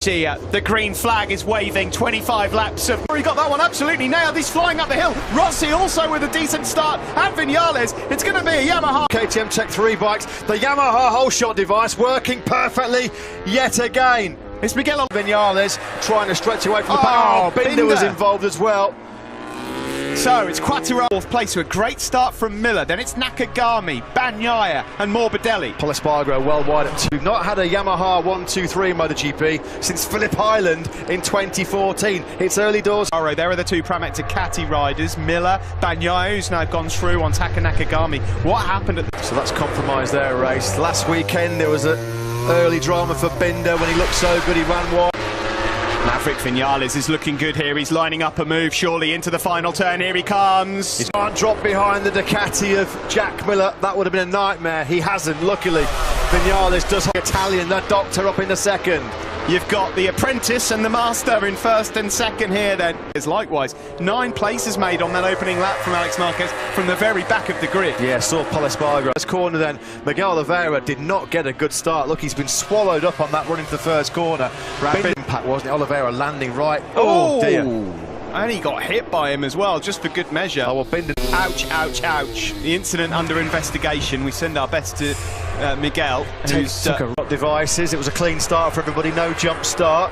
The green flag is waving. 25 laps of... He got that one absolutely nailed. He's flying up the hill. Rossi also with a decent start. And Vinales. It's going to be a Yamaha. KTM Tech 3 bikes. The Yamaha whole shot device working perfectly yet again. It's Miguel Vinales trying to stretch away from the pack. Oh, Binder was involved as well. So it's Quattro fourth place to a great start from Miller. Then it's Nakagami, Bagnaia and Morbidelli. Espargaro well wide at 2. We've not had a Yamaha 1-2-3 in Motogp since Phillip Island in 2014. It's early doors. There are the two Pramac Ducati riders, Miller, Bagnaia, who's now gone through on Taka Nakagami. What happened at So that's compromised their race. Last weekend there was an early drama for Binder when he looked so good he ran wide. Maverick Vinales is looking good here. He's lining up a move surely into the final turn. Here he comes. He can't drop behind the Ducati of Jack Miller. That would have been a nightmare. He hasn't, luckily. Vinales does have Italian, the doctor up in the second. You've got the apprentice and the master in first and second here then. Likewise, 9 places made on that opening lap from Alex Marquez from the very back of the grid. Yeah, saw Espargaro. First corner then, Miguel Oliveira did not get a good start. Look, he's been swallowed up on that run into the first corner. Big impact, wasn't it? Oliveira landing right. Oh dear. And he got hit by him as well, just for good measure. Oh, well, Binder. Ouch, ouch, ouch. The incident under investigation. We send our best to Miguel, who's took a devices. It was a clean start for everybody, no jump start.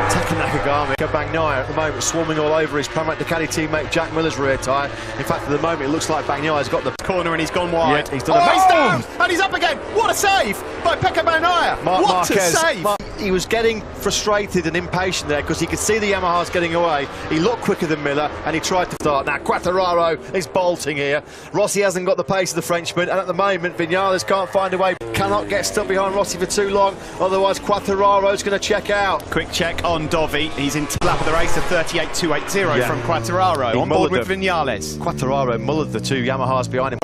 Taka Nakagami, Bagnaia at the moment swarming all over his Pramac Ducati teammate Jack Miller's rear tyre. In fact, at the moment it looks like Bagnaia's got the corner and he's gone wide. Yeah, he's done he's down and he's up again. What a save by Pecco Bagnaia. What a save. He was getting frustrated and impatient there because he could see the Yamahas getting away. He looked quicker than Miller and he tried to start. Now Quattararo is bolting here. Rossi hasn't got the pace of the Frenchman, and at the moment Vinales can't find a way. Cannot get stuck behind Rossi for too long, otherwise Quattararo's going to check out. Quick check on Dovi. He's in lap of the race of 38.280 from Quattararo. On board with Vinales. Quattararo mullered the two Yamahas behind him.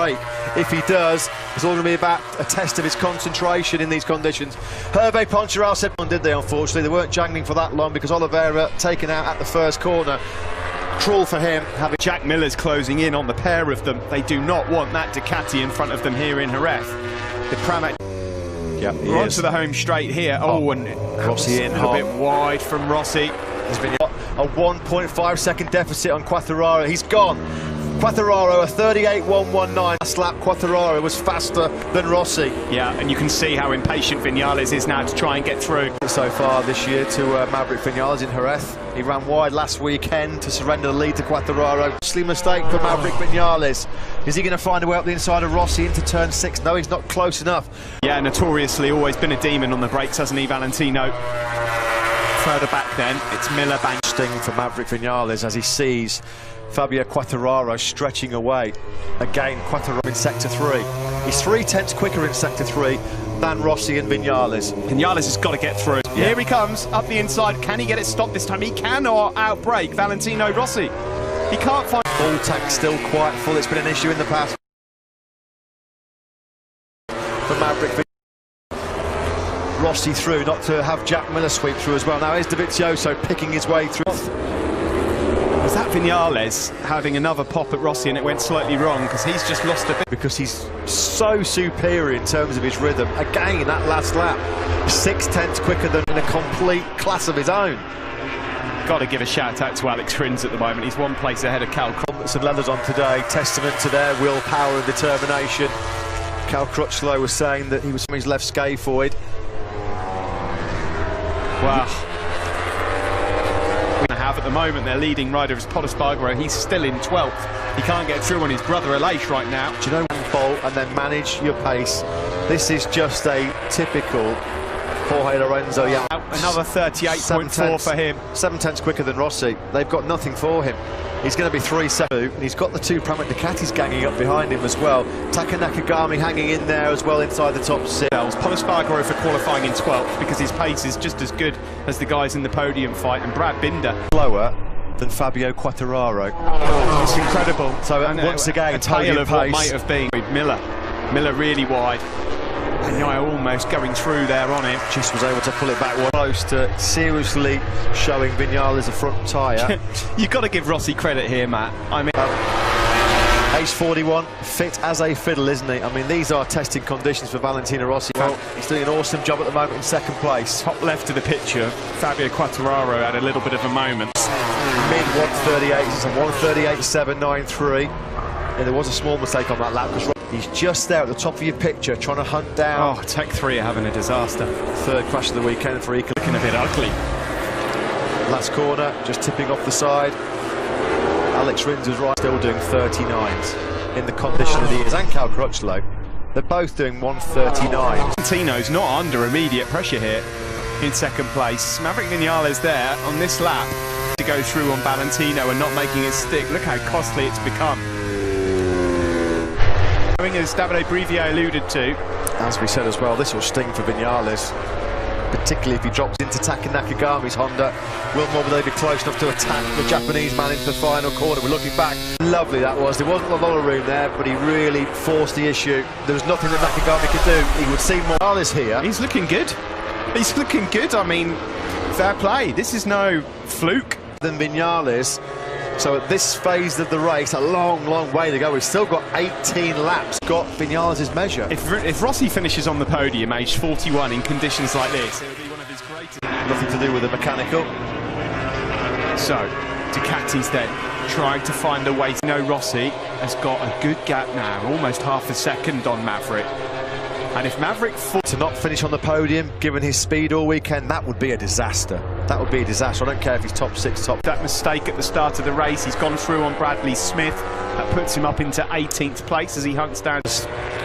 If he does, it's all going to be about a test of his concentration in these conditions. Hervé Poncharal said, did they? Unfortunately, they weren't jangling for that long because Oliveira taken out at the first corner. Cruel for him. Having Jack Miller's closing in on the pair of them. They do not want that Ducati in front of them here in Jerez. The Pramac. Yeah, onto the home straight here. And Rossi in a bit wide from Rossi. There's been a 1.5 second deficit on Quattararo. He's gone. Quattararo, a 38.119. Last lap, Quattararo was faster than Rossi. Yeah, and you can see how impatient Vinales is now to try and get through. So far this year to Maverick Vinales in Jerez. He ran wide last weekend to surrender the lead to Quattararo. Costly mistake for Maverick Vinales. Is he going to find a way up the inside of Rossi into turn 6? No, he's not close enough. Yeah, notoriously always been a demon on the brakes, hasn't he, Valentino? Further back then, it's Miller Sting for Maverick Vinales as he sees Fabio Quattararo stretching away. Again, Quattararo in sector 3. He's 3/10 quicker in sector 3 than Rossi and Vinales. Vinales has got to get through. Yeah. Here he comes, up the inside. Can he get it stopped this time? He cannot outbrake Valentino Rossi. He can't find... Full tank still quite full. It's been an issue in the past for Maverick. Rossi through, not to have Jack Miller sweep through as well. Now here's Dovizioso picking his way through. Was that Vinales having another pop at Rossi and it went slightly wrong because he's just lost a bit? Because he's so superior in terms of his rhythm. Again, that last lap, 6/10 quicker than in a complete class of his own. Got to give a shout out to Alex Rins at the moment. He's 1 place ahead of Cal. Some leathers on today, testament to their willpower and determination. Cal Crutchlow was saying that he was from his left scaphoid. Wow. We have at the moment their leading rider is Espargaro. He's still in 12th. He can't get through on his brother Aleix right now. Do you know, bolt and then manage your pace. This is just a typical Jorge Lorenzo. Yeah, another 38.4 for him. 7/10 quicker than Rossi. They've got nothing for him. He's going to be 3-7, and he's got the two Pramac Ducatis ganging up behind him as well. Taka Nakagami hanging in there as well inside the top 6. Espargaro for qualifying in 12th because his pace is just as good as the guys in the podium fight, and Brad Binder slower than Fabio Quattararo. It's incredible. So once again, a tale of what might have been. Miller really wide. Bagnaia almost going through there on him. Just was able to pull it back close to seriously showing Vinales a front tyre. You've got to give Rossi credit here, Matt. I mean... Age 41, fit as a fiddle, isn't he? I mean, these are testing conditions for Valentino Rossi. Well, he's doing an awesome job at the moment in second place. Top left of the picture, Fabio Quartararo had a little bit of a moment. Mid 138, it's a 138.793. And there was a small mistake on that lap because he's just there at the top of your picture trying to hunt down. Oh, Tech 3 are having a disaster. Third crash of the weekend for Eco. Looking a bit ugly. Last corner, just tipping off the side. Alex Rins was right, still doing 39s in the condition that he is, and Cal Crutchlow. They're both doing 139. Valentino's not under immediate pressure here in second place. Maverick Vinales there on this lap to go through on Valentino and not making it stick. Look how costly it's become. As Davide Brivier alluded to. As we said as well, this will sting for Vinales, particularly if he drops into Taka Nakagami's Honda. Will they be close enough to attack the Japanese man into the final corner? We're looking back. Lovely that was. There wasn't a lot of room there, but he really forced the issue. There was nothing that Nakagami could do. He would see more. Vinales here. He's looking good. He's looking good. I mean, fair play. This is no fluke. Than Vinales. So at this phase of the race, a long, long way to go. We've still got 18 laps. Got Vinales' measure. If Rossi finishes on the podium, aged 41, in conditions like this, it'll be one of his greatest. Nothing to do with the mechanical. So, Ducati's then trying to find a way. No, Rossi has got a good gap now, almost half a second on Maverick. And if Maverick to not finish on the podium, given his speed all weekend, that would be a disaster. That would be a disaster. I don't care if he's top 6, top... That mistake at the start of the race, he's gone through on Bradley Smith. That puts him up into 18th place as he hunts down.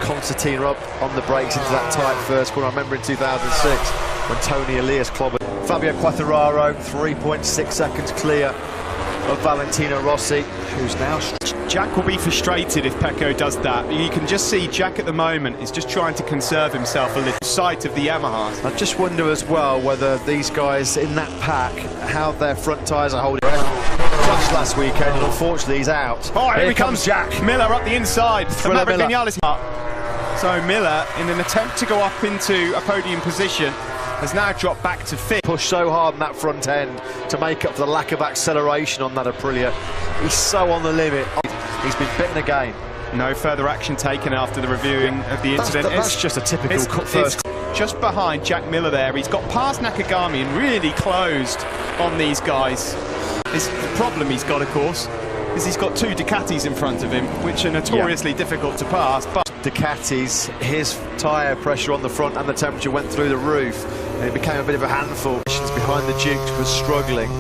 Constantine up on the brakes into that tight first corner. I remember in 2006 when Tony Elias clobbered. Fabio Quartararo, 3.6 seconds clear of Valentino Rossi, who's now... Jack will be frustrated if Pecco does that. You can just see Jack at the moment is just trying to conserve himself a little sight of the Yamahas. I just wonder as well whether these guys in that pack, how their front tyres are holding. Crashed last weekend and unfortunately he's out. Oh, here comes Jack Miller up the inside. Thriller Miller. Vinales. So Miller, in an attempt to go up into a podium position, has now dropped back to 5th. Pushed so hard in that front end to make up for the lack of acceleration on that Aprilia. He's so on the limit. He's been bitten again. No further action taken after the reviewing of the incident. That's just a typical first. Just behind Jack Miller there. He's got past Nakagami and really closed on these guys. The problem he's got, of course, is he's got 2 Ducatis in front of him, which are notoriously difficult to pass. But Ducatis, his tyre pressure on the front and the temperature went through the roof, and it became a bit of a handful. Behind the Duke was struggling.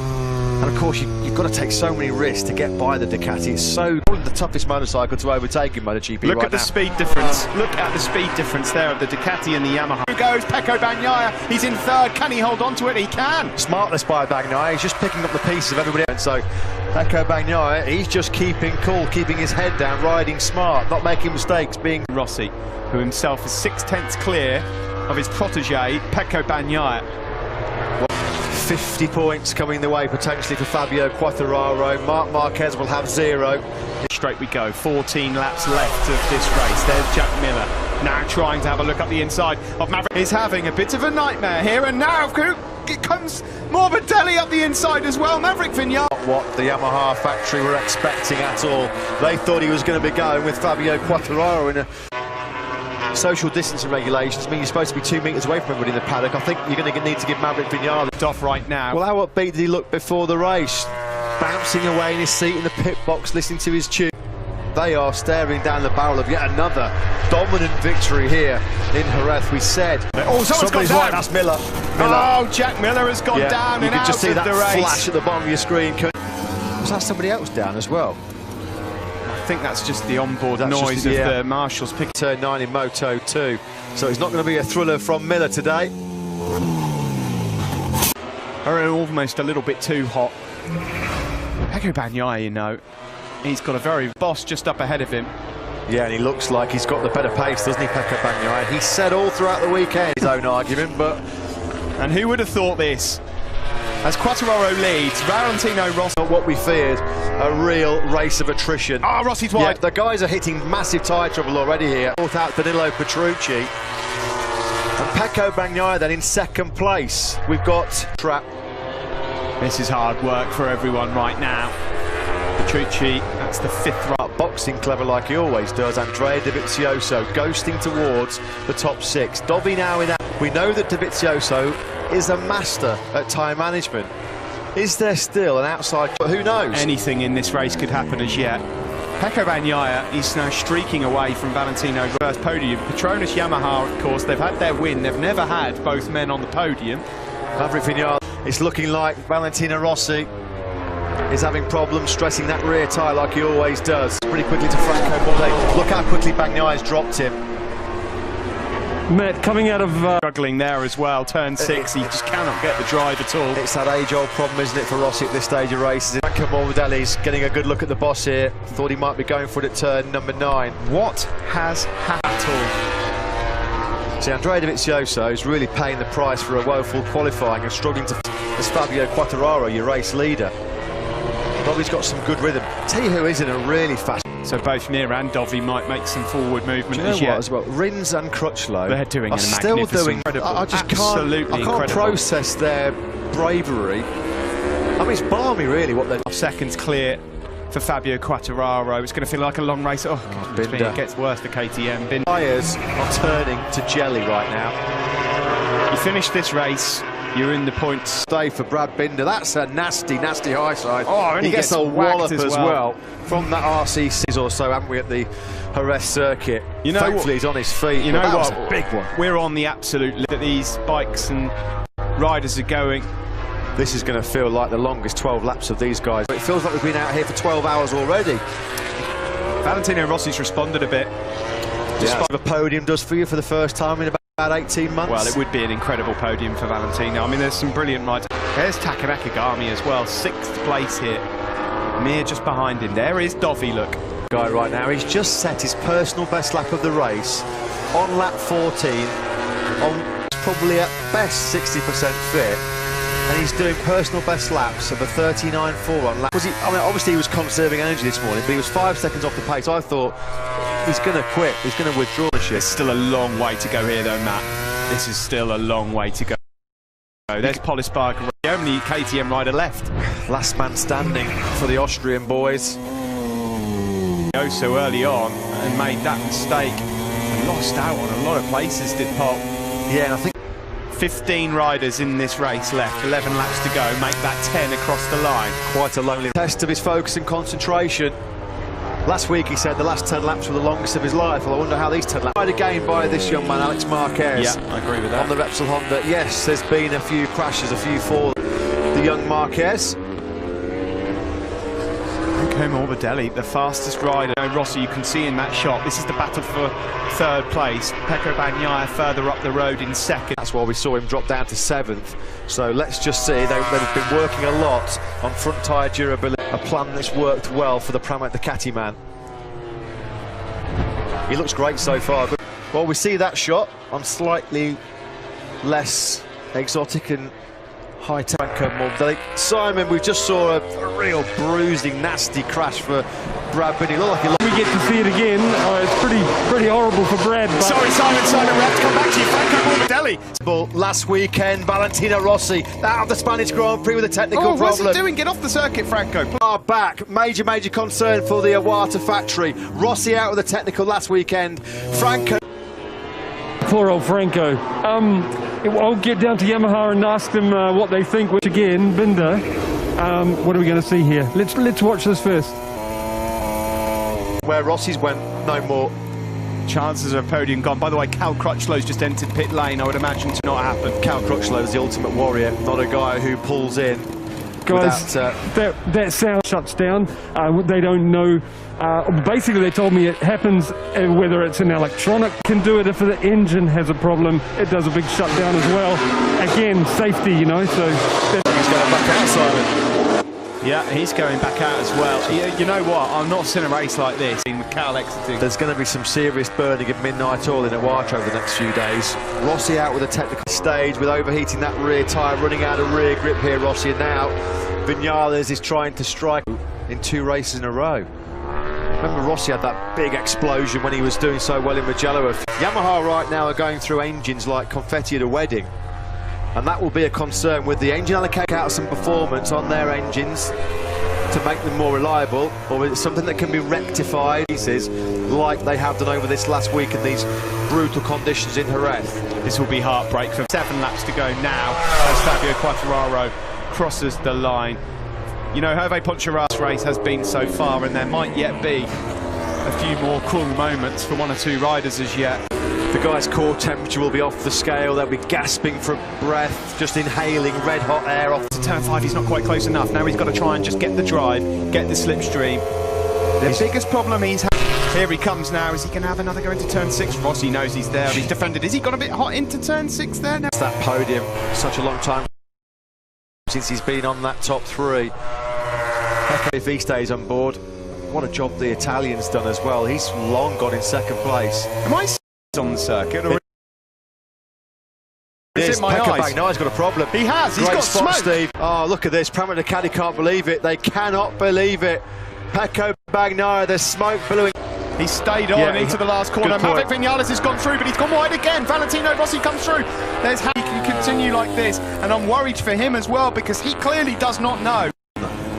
And of course, you've got to take so many risks to get by the Ducati. It's probably the toughest motorcycle to overtake in MotoGP. Look at the speed difference. Look at the speed difference there of the Ducati and the Yamaha. Who goes? Pecco Bagnaia. He's in 3rd. Can he hold on to it? He can. Smartless by Bagnaia. He's just picking up the pieces of everybody else. So Pecco Bagnaia, he's just keeping cool, keeping his head down, riding smart, not making mistakes. Being Rossi, who himself is 6/10 clear of his protege, Pecco Bagnaia. 50 points coming the way potentially for Fabio Quartararo. Marc Marquez will have 0. Straight we go, 14 laps left of this race. There's Jack Miller, now trying to have a look up the inside of Maverick. He's having a bit of a nightmare here, and now it comes Morbidelli up the inside as well. Maverick Vinales. What the Yamaha factory were expecting at all. They thought he was going to be going with Fabio Quartararo in a... Social distancing regulations mean you're supposed to be 2 metres away from everybody in the paddock. I think you're going to need to give Maverick Vinales off right now. Well, how upbeat did he look before the race? Bouncing away in his seat in the pit box, listening to his tune. They are staring down the barrel of yet another dominant victory here in Jerez. We said, oh, somebody's right. That's Miller. Oh, Jack Miller has gone down and out of the race. You can just see that flash at the bottom of your screen. Was that somebody else down as well? I think that's just the onboard noise of the marshals picking. Turn 9 in Moto 2, so it's not going to be a thriller from Miller today. Almost a little bit too hot. Pecco Bagnaia, you know, he's got a very boss just up ahead of him. Yeah, and he looks like he's got the better pace, doesn't he, Pecco Bagnaia? He said all throughout the weekend his own argument, but... And who would have thought this? As Quartararo leads, Valentino Rossi... What we feared, a real race of attrition. Ah, Rossi's wide. Yeah, the guys are hitting massive tyre trouble already here. Fourth out Danilo Petrucci. And Pecco Bagnaia then in 2nd place. We've got Trap. This is hard work for everyone right now. Petrucci, that's the 5th run. Boxing clever like he always does. Andrea Dovizioso ghosting towards the top 6. Dovi now in that. We know that Dovizioso is a master at time management. Is there still an outside? But who knows? Anything in this race could happen as yet. Pecco Bagnaia is now streaking away from Valentino. First podium. Petronas Yamaha, of course, they've had their win. They've never had both men on the podium. Maverick Vinales, it's looking like Valentino Rossi is having problems stressing that rear tyre like he always does. Pretty quickly to Franco Morbidelli. Look how quickly Bagnaia's dropped him. Matt coming out of struggling there as well, turn 6, he just cannot get the drive at all. It's that age-old problem, isn't it, for Rossi at this stage of races. Franco Morbidelli's getting a good look at the boss here. Thought he might be going for it at turn number 9. What has happened? See, Andrea Dovizioso is really paying the price for a woeful qualifying and struggling to as Fabio Quartararo, your race leader. Dovi's got some good rhythm. I'll tell you who is in a really fast. So both Mir and Dovi might make some forward movement as yet. As well, Rins and Crutchlow they're doing are still doing. I just absolutely can't process their bravery. I mean, it's balmy, really. What they're seconds clear for Fabio Quartararo. It's going to feel like a long race. Oh, God, it gets worse for KTM. Tyres are turning to jelly right now. You finish this race, you're in the points. Stay for Brad Binder. That's a nasty, nasty high side. Oh, and he gets a wallop as well from that RC6 or so, haven't we, at the Jerez circuit? You know, thankfully he's on his feet. You know that what? Was a big one. We're on the absolute limit that these bikes and riders are going. This is going to feel like the longest 12 laps of these guys. It feels like we've been out here for 12 hours already. Valentino Rossi's responded a bit. Despite the podium does for you for the first time in about 18 months. Well, it would be an incredible podium for Valentino. I mean, there's some brilliant rides. There's Taka Nakagami as well, 6th place here. Mir just behind him. There is Dovi, look. Guy right now, he's just set his personal best lap of the race on lap 14, on probably at best 60% fit. And he's doing personal best laps of a 39.4 on lap. I mean, obviously he was conserving energy this morning, but he was 5 seconds off the pace. I thought he's going to quit, he's going to withdraw the shit. There's still a long way to go here, though, Matt. This is still a long way to go. There's Polispark, the only KTM rider left. Last man standing for the Austrian boys. Go so early on and made that mistake and lost out on a lot of places, did Pop. Yeah, and I think 15 riders in this race left, 11 laps to go, make that 10 across the line. Quite a lonely test of his focus and concentration. Last week he said the last 10 laps were the longest of his life. Well, I wonder how these 10 laps... Tried again by this young man, Alex Marquez. Yeah, I agree with that. On the Repsol Honda. Yes, there's been a few crashes, a few falls. The young Marquez. Franco Morbidelli, the fastest rider. Rossi, you can see in that shot, this is the battle for 3rd place. Pecco Bagnaia further up the road in 2nd. That's why we saw him drop down to 7th. So let's just see, they've been working a lot on front tyre durability. A plan that's worked well for the Pramac Ducati man. He looks great so far. But, well, we see that shot on slightly less exotic and high-tech Franco Morbidelli. Simon, we just saw a real bruising, nasty crash for Brad Binder. We get to see it again. It's pretty horrible for Brad. But Sorry, Simon, we have to come back to you. Franco Morbidelli. Last weekend, Valentino Rossi out of the Spanish Grand Prix with a technical problem. What's he doing? Get off the circuit, Franco. Are back. Major concern for the Iwata factory. Rossi out with a technical last weekend. Franco. Poor old Franco. I'll get down to Yamaha and ask them what they think. Which again, Binder. What are we going to see here? Let's watch this first. Where Rossi's went, no more. Chances of a podium gone. By the way, Cal Crutchlow's just entered pit lane. I would imagine to not happen. Cal Crutchlow is the ultimate warrior, not a guy who pulls in. Guys, that sound shuts down. They don't know. Basically, they told me it happens whether it's an electronic can do it. If the engine has a problem, it does a big shutdown as well. Again, safety, you know. So he's going back out, Simon. Yeah, he's going back out as well. You know what? I'm not seeing a race like this with Cal exiting. There's going to be some serious burning of midnight oil in Iwata over the next few days. Rossi out with a technical stage with overheating that rear tyre, running out of rear grip here, Rossi. And now Vinales is trying to strike in 2 races in a row. Remember Rossi had that big explosion when he was doing so well in Mugello. Yamaha right now are going through engines like confetti at a wedding. And that will be a concern with the engine allocate out some performance on their engines to to make them more reliable, or is it something that can be rectified like they have done over this last week in these brutal conditions in Jerez? This will be heartbreak for 7 laps to go now as Fabio Quartararo crosses the line. You know, Hervé Ponchara's race has been so far, and there might yet be a few more cool moments for 1 or 2 riders as yet. The guy's core temperature will be off the scale. They'll be gasping for breath, just inhaling red hot air off. To turn 5, he's not quite close enough. Now he's got to try and just get the drive, get the slipstream. The biggest problem he's had. Here he comes now. Is he going to have another go into turn 6? Rossi knows he's there. He's defended. Is he got a bit hot into turn 6 there now? It's that podium. Such a long time since he's been on that top 3. If he stays on board, what a job the Italian's done as well. He's long gone in 2nd place. Am I on the circuit? Or is it my eyes? Bagnaia's got a problem. He has. He's got spot, smoke. Steve. Oh, look at this. Pramit Ducati can't believe it. They cannot believe it. Pecco Bagnaia, there's smoke billowing. He stayed on into the last corner. Maverick Vinales has gone through, but he's gone wide again. Valentino Rossi comes through. There's how he can continue like this, and I'm worried for him as well because he clearly does not know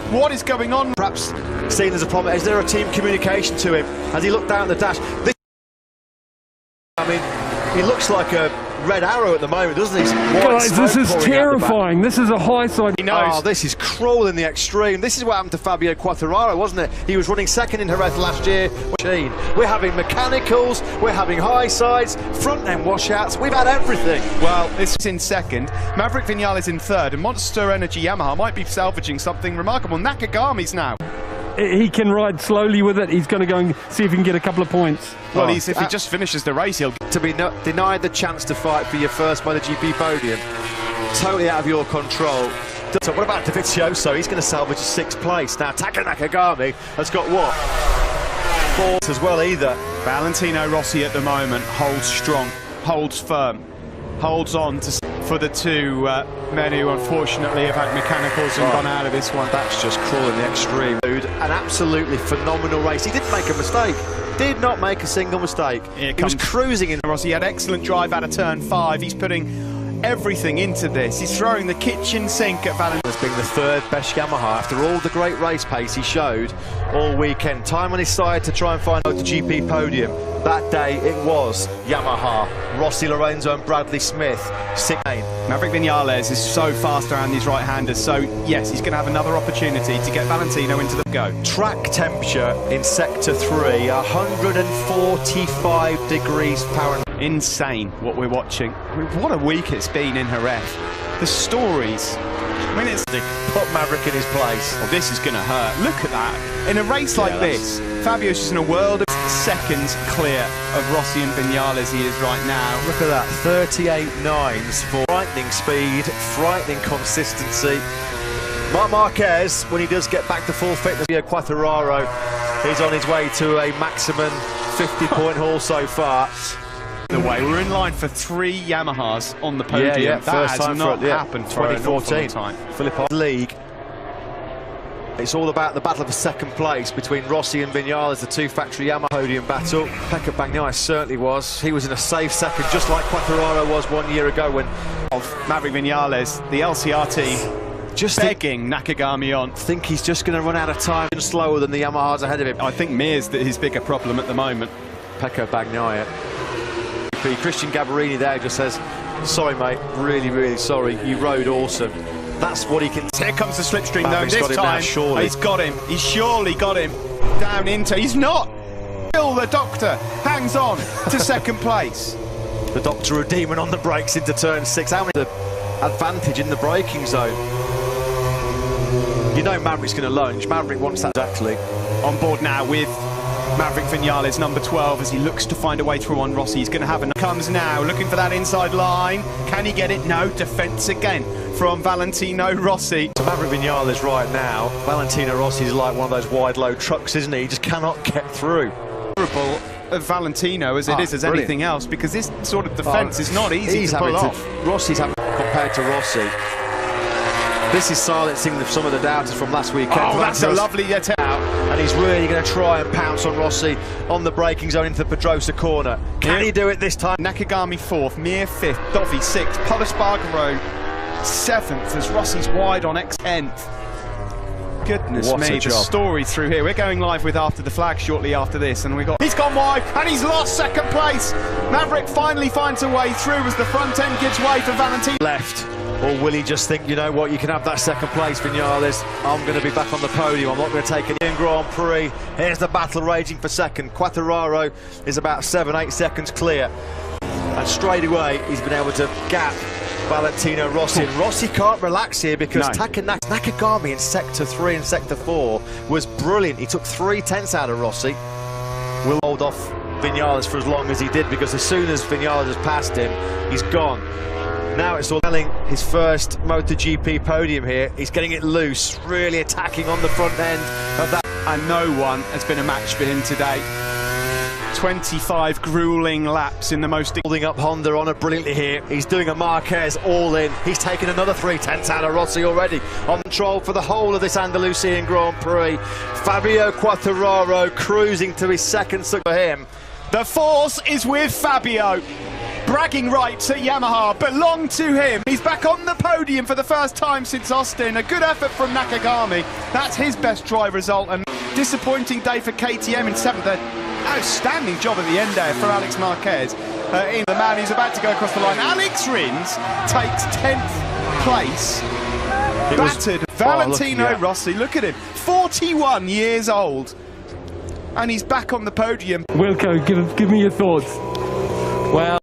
what is going on. Perhaps seen as a problem. Is there a team communication to him? Has he looked down at the dash? I mean, he looks like a red arrow at the moment, doesn't he? Guys, this is terrifying. This is a high side. He knows. Oh, this is cruel in the extreme. This is what happened to Fabio Quartararo, wasn't it? He was running 2nd in Jerez last year. We're having mechanicals, we're having high sides, front end washouts. We've had everything. Well, this is in 2nd. Maverick Vinales in 3rd, and Monster Energy Yamaha might be salvaging something remarkable. Nakagami's now. He can ride slowly with it. He's going to go and see if he can get a couple of points. Well, if he just finishes the race, he'll... To be denied the chance to fight for your first Motogp podium, totally out of your control. So what about Dovizioso? He's going to salvage a 6th place. Now, Taka Nakagami has got what? 4 as well either. Valentino Rossi at the moment holds strong, holds firm, holds on for the 2 men who unfortunately have had mechanicals and gone out of this one. That's just cruel in the extreme. An absolutely phenomenal race. He didn't make a mistake. Did not make a single mistake. He was cruising in. Rossi had excellent drive out of turn 5. He's putting everything into this. He's throwing the kitchen sink at Valentino. As being the 3rd best Yamaha after all the great race pace he showed all weekend. Time on his side to try and find out the GP podium. That day it was Yamaha, Rossi, Lorenzo and Bradley Smith. 6th. Maverick Vinales is so fast around these right-handers, so yes, he's going to have another opportunity to get Valentino into the go. Track temperature in Sector 3, 145 degrees Fahrenheit. Insane what we're watching. What a week it's been in Jerez. The stories. I mean, it's... Put Maverick in his place. Oh, this is going to hurt. Look at that. In a race like this, Fabio's just in a world of seconds clear of Rossi and Vinales he is right now. Look at that, 38.9s for frightening speed, frightening consistency. Marc Marquez, when he does get back to full fitness, Quartararo is on his way to a maximum 50-point haul so far. The way we're in line for 3 Yamahas on the podium. Yeah, that first has time not for 2014 time. Philippine League. It's all about the battle for 2nd place between Rossi and Vinales, the 2 factory Yamaha podium battle. Pecco Bagnaia certainly was. He was in a safe 2nd, just like Quartararo was 1 year ago when of Maverick Vinales, the LCR team, just begging Nakagami on. Think he's just going to run out of time and slower than the Yamahas ahead of him. I think Mir's his bigger problem at the moment. Pecco Bagnaia. Christian Gabarini there just says, sorry mate, really, really sorry, you rode awesome. That's what he can... Here comes the slipstream though, this time now, surely. He's got him, he's surely got him down into... He's not! Still the Doctor hangs on to 2nd place. The Doctor a demon on the brakes into turn 6. How many the advantage in the braking zone? You know Maverick's going to lunge. Maverick wants that exactly. On board now with Maverick Vinales, number 12, as he looks to find a way through on Rossi. He's going to have a... Comes now, looking for that inside line. Can he get it? No, defence again from Valentino Rossi. So Maverick Vinales right now, Valentino Rossi is like one of those wide load trucks, isn't he? He just cannot get through. Horrible of Valentino as it is as anything else, because this sort of defence is not easy to pull off. Rossi's having compared to Rossi. This is silencing some of the doubters from last weekend. Oh, that's a lovely out. And he's really going to try and pounce on Rossi on the braking zone into the Pedrosa corner. Can he do it this time? Nakagami 4th, Mir 5th, Dovi 6th, Paul Espargaro 7th as Rossi's wide on 10th. Goodness What me, a the job. story through here. We're going live with After the Flag shortly after this, and he's gone wide, and he's lost second place. Maverick finally finds a way through as the front end gives way for Valentino. Left. Or will he just think, you know what, you can have that second place, Vinales. I'm going to be back on the podium. I'm not going to take an Grand Prix. Here's the battle raging for second. Quartararo is about 7-8 seconds clear. And straight away, he's been able to gap Valentino Rossi. And Rossi can't relax here because Nakagami in Sector 3 and Sector 4 was brilliant. He took 3/10 out of Rossi. Will hold off Vinales for as long as he did, because as soon as Vinales has passed him, he's gone. Now it's all telling his first MotoGP podium here. He's getting it loose, really attacking on the front end of that. And no one has been a match for him today. 25 grueling laps in the most... Holding up Honda on it brilliantly here. He's doing a Marquez all in. He's taken another 3/10 out of Rossi already. On control for the whole of this Andalusian Grand Prix. Fabio Quartararo cruising to his second for him. The force is with Fabio. Bragging rights at Yamaha belong to him. He's back on the podium for the first time since Austin. A good effort from Nakagami. That's his best drive result. And disappointing day for KTM in 7th. Outstanding job at the end there for Alex Marquez. In the man who's about to go across the line. Alex Rins takes 10th place. Battered Valentino Rossi. Look at him. 41 years old. And he's back on the podium. Wilco, give me your thoughts. Well,